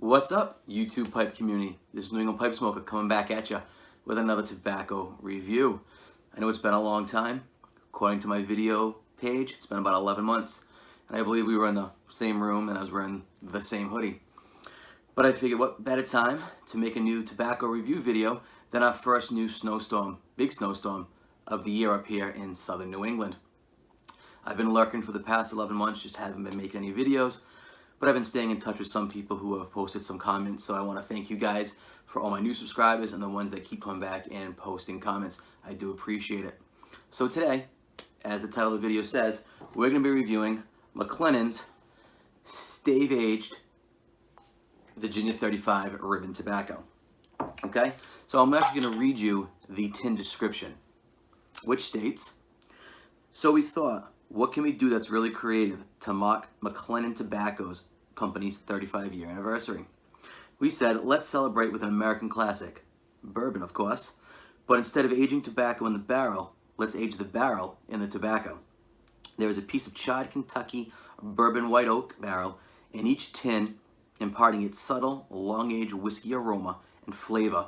What's up, YouTube pipe community? This is New England Pipe Smoker coming back at you with another tobacco review. I know it's been a long time. According to my video page, it's been about 11 months. And I believe we were in the same room and I was wearing the same hoodie. But I figured what better time to make a new tobacco review video than our first new snowstorm, big snowstorm of the year up here in southern New England. I've been lurking for the past 11 months, just haven't been making any videos. But I've been staying in touch with some people who have posted some comments, so I want to thank you guys for all my new subscribers and the ones that keep coming back and posting comments. I do appreciate it. So today, as the title of the video says, we're going to be reviewing McCleland's Stave Aged Virginia 35 Ribbon Tobacco. Okay, so I'm actually going to read you the tin description, which states, "So we thought, what can we do that's really creative to mock McCleland Tobacco's company's 35-year anniversary? We said, let's celebrate with an American classic, bourbon of course, but instead of aging tobacco in the barrel, let's age the barrel in the tobacco. There is a piece of charred Kentucky bourbon white oak barrel in each tin, imparting its subtle, long-aged whiskey aroma and flavor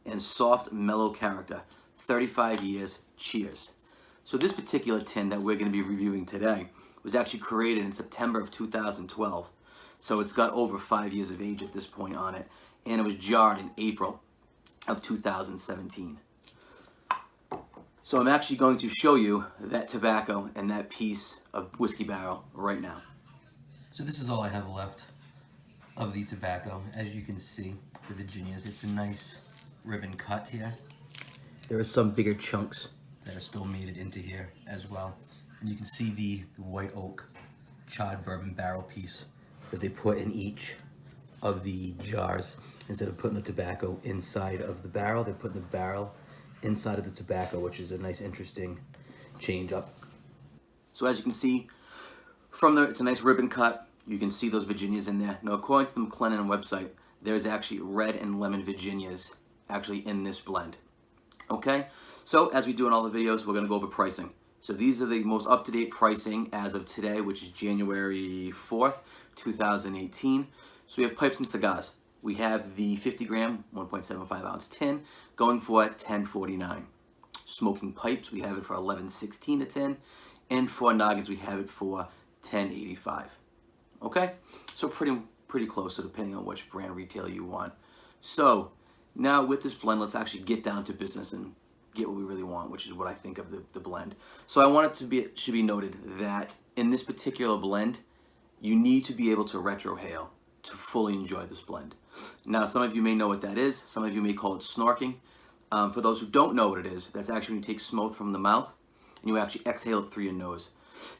and soft, mellow character. 35 years, cheers." So this particular tin that we're going to be reviewing today was actually created in September of 2012. So it's got over 5 years of age at this point on it. And it was jarred in April of 2017. So I'm actually going to show you that tobacco and that piece of whiskey barrel right now. So this is all I have left of the tobacco. As you can see, the Virginias, it's a nice ribbon cut here. There are some bigger chunks that are still made it into here as well. And you can see the white oak charred bourbon barrel piece that they put in each of the jars. Instead of putting the tobacco inside of the barrel, they put the barrel inside of the tobacco, which is a nice, interesting change up. So as you can see, from there, it's a nice ribbon cut. You can see those Virginias in there. Now, according to the McCleland website, there's actually red and lemon Virginias actually in this blend. Okay, so as we do in all the videos, we're going to go over pricing. So these are the most up-to-date pricing as of today, which is January 4th, 2018. So we have pipes and cigars. We have the 50 gram, 1.75 ounce tin going for $10.49. Smoking pipes, we have it for $11.16 a tin. And for noggins, we have it for $10.85. Okay, so pretty close, so depending on which brand retail you want. So now with this blend, let's actually get down to business and get what we really want, which is what I think of the blend. So I want it to be, it should be noted that in this particular blend, you need to be able to retrohale to fully enjoy this blend. Now, some of you may know what that is. Some of you may call it snorking. For those who don't know what it is, that's actually when you take smoke from the mouth and you actually exhale it through your nose,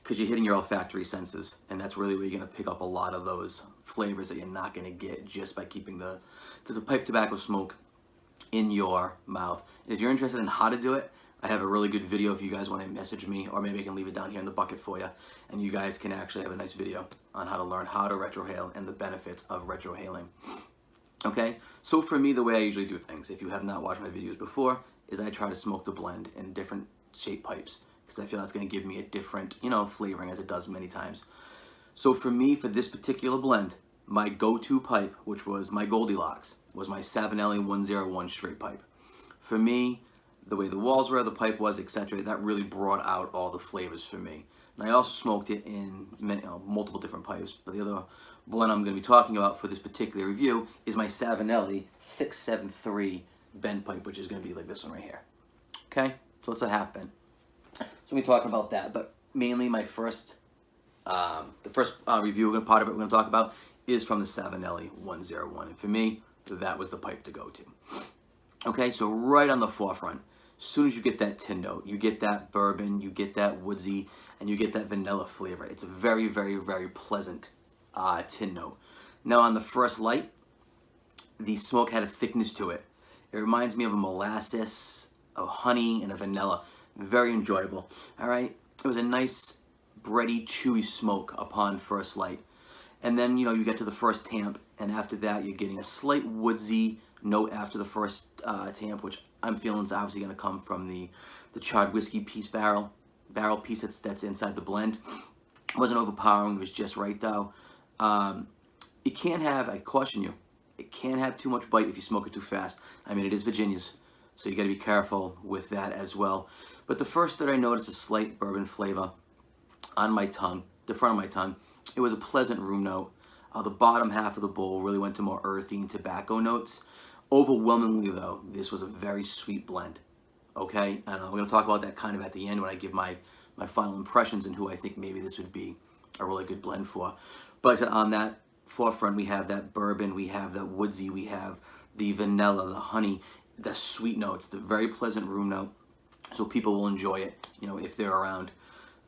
because you're hitting your olfactory senses, and that's really where you're going to pick up a lot of those flavors that you're not going to get just by keeping the pipe tobacco smoke in your mouth. And if you're interested in how to do it, I have a really good video if you guys want to message me, or maybe I can leave it down here in the bucket for you, and you guys can actually have a nice video on how to learn how to retrohale and the benefits of retrohaling. Okay, so for me, the way I usually do things, if you have not watched my videos before, is I try to smoke the blend in different shaped pipes, because I feel that's going to give me a different, flavoring, as it does many times. So for me, for this particular blend, my go-to pipe, which was my Goldilocks, was my Savinelli 101 straight pipe. For me, the way the walls were, the pipe was, etc., that really brought out all the flavors for me. And I also smoked it in multiple different pipes, but the other blend I'm going to be talking about for this particular review is my Savinelli 673 bend pipe, which is going to be like this one right here. Okay, so it's a half bend. So we'll be talking about that, but mainly my first, the first review part of it we're going to talk about is from the Savinelli 101, and for me, that was the pipe to go to. Okay, so right on the forefront, as soon as you get that tin note, you get that bourbon, you get that woodsy, and you get that vanilla flavor. It's a very, very, very pleasant tin note. Now on the first light, the smoke had a thickness to it. It reminds me of a molasses, a honey, and a vanilla. Very enjoyable. All right, it was a nice, bready, chewy smoke upon first light. And then, you get to the first tamp, and after that, you're getting a slight woodsy note after the first tamp, which I'm feeling is obviously going to come from the charred whiskey piece barrel piece that's inside the blend. It wasn't overpowering, it was just right though. It can have, I caution you, It can't have too much bite if you smoke it too fast. I mean, it is Virginia's, so you got to be careful with that as well. But the first that I noticed a slight bourbon flavor on my tongue, the front of my tongue. It was a pleasant room note. The bottom half of the bowl really went to more earthy and tobacco notes. Overwhelmingly, though, this was a very sweet blend. Okay, and we're going to talk about that kind of at the end when I give my final impressions and who I think maybe this would be a really good blend for. But on that forefront, we have that bourbon, we have that woodsy, we have the vanilla, the honey, the sweet notes, the very pleasant room note. So people will enjoy it, you know, if they're around.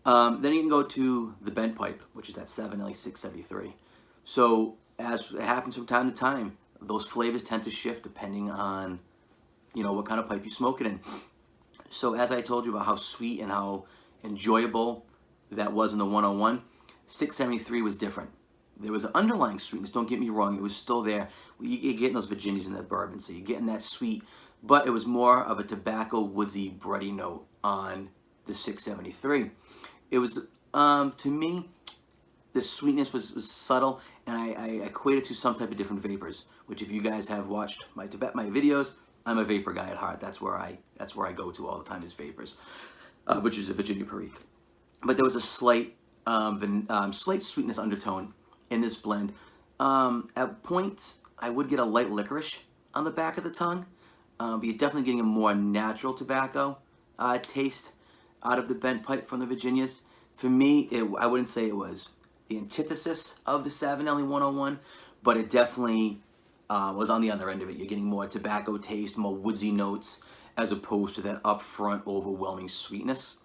Then you can go to the bent pipe, which is at 673. So as it happens from time to time, those flavors tend to shift depending on, you know, what kind of pipe you smoke it in. So as I told you about how sweet and how enjoyable that was in the 101, 673 was different. There was an underlying sweetness, don't get me wrong, it was still there. You're getting those Virginias in that bourbon, so you're getting that sweet, but it was more of a tobacco, woodsy, bready note on the 673. It was, to me, the sweetness was subtle, and I equate it to some type of different vapors, which if you guys have watched my videos, I'm a vapor guy at heart. That's where I go to all the time is vapors, which is a Virginia Perique. But there was a slight sweetness undertone in this blend. At points, I would get a light licorice on the back of the tongue, but you're definitely getting a more natural tobacco taste out of the bent pipe from the Virginias. For me, I wouldn't say it was the antithesis of the Savinelli 101, but it definitely was on the other end of it. You're getting more tobacco taste, more woodsy notes, as opposed to that upfront, overwhelming sweetness.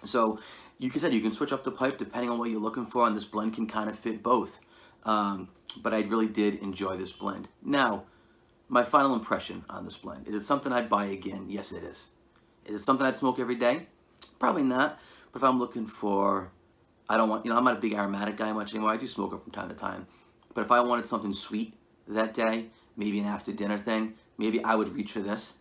So, you can switch up the pipe depending on what you're looking for, and this blend can kind of fit both. But I really did enjoy this blend. Now, my final impression on this blend. Is it something I'd buy again? Yes, it is. Is it something I'd smoke every day? Probably not. But if I'm looking for, I'm not a big aromatic guy much anymore. I do smoke it from time to time. But if I wanted something sweet that day, maybe an after dinner thing, maybe I would reach for this.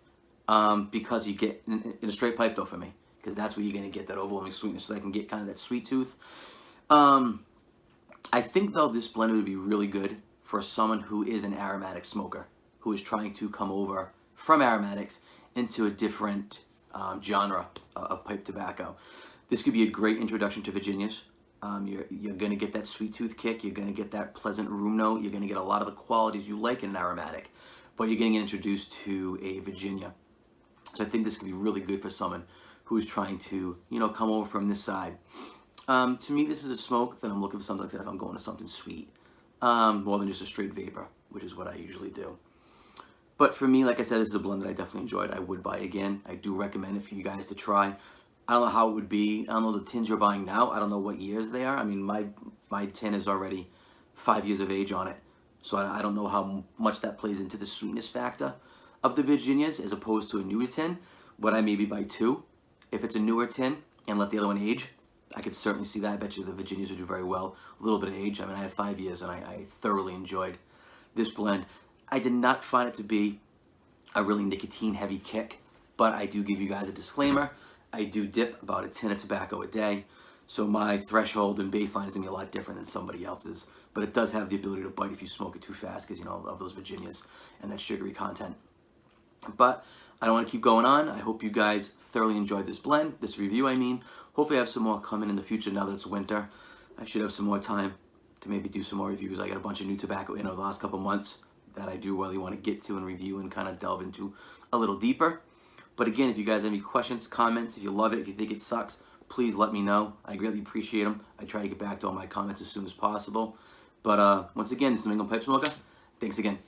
Because you get, in a straight pipe though for me, because that's where you're going to get that overwhelming sweetness, so I can get kind of that sweet tooth. I think though this blend would be really good for someone who is an aromatic smoker, who is trying to come over from aromatics into a different genre of pipe tobacco. This could be a great introduction to Virginias. You're going to get that sweet tooth kick, you're going to get that pleasant room note, you're going to get a lot of the qualities you like in an aromatic, but you're getting introduced to a Virginia. So I think this could be really good for someone who is trying to, come over from this side. To me, this is a smoke that I'm looking for something like that if I'm going to something sweet, more than just a straight vapor, which is what I usually do. But for me, like I said, this is a blend that I definitely enjoyed. I would buy again. I do recommend it for you guys to try. I don't know how it would be. I don't know the tins you're buying now. I don't know what years they are. I mean, my tin is already 5 years of age on it. So I don't know how much that plays into the sweetness factor of the Virginias as opposed to a newer tin. Would I maybe buy two if it's a newer tin and let the other one age? I could certainly see that. I bet you the Virginias would do very well. A little bit of age. I mean, I had 5 years and I thoroughly enjoyed this blend. I did not find it to be a really nicotine-heavy kick, but I do give you guys a disclaimer. I do dip about a tin of tobacco a day, so my threshold and baseline is going to be a lot different than somebody else's, but it does have the ability to bite if you smoke it too fast because, of those Virginias and that sugary content. But I don't want to keep going on. I hope you guys thoroughly enjoyed this blend, this review, I mean. Hopefully I have some more coming in the future now that it's winter. I should have some more time to maybe do some more reviews. I got a bunch of new tobacco in over the last couple months that I do really want to get to and review and kind of delve into a little deeper. But again, if you guys have any questions, comments, if you love it, if you think it sucks, please let me know. I greatly appreciate them. I try to get back to all my comments as soon as possible. But once again, this is New England Pipe Smoker. Thanks again.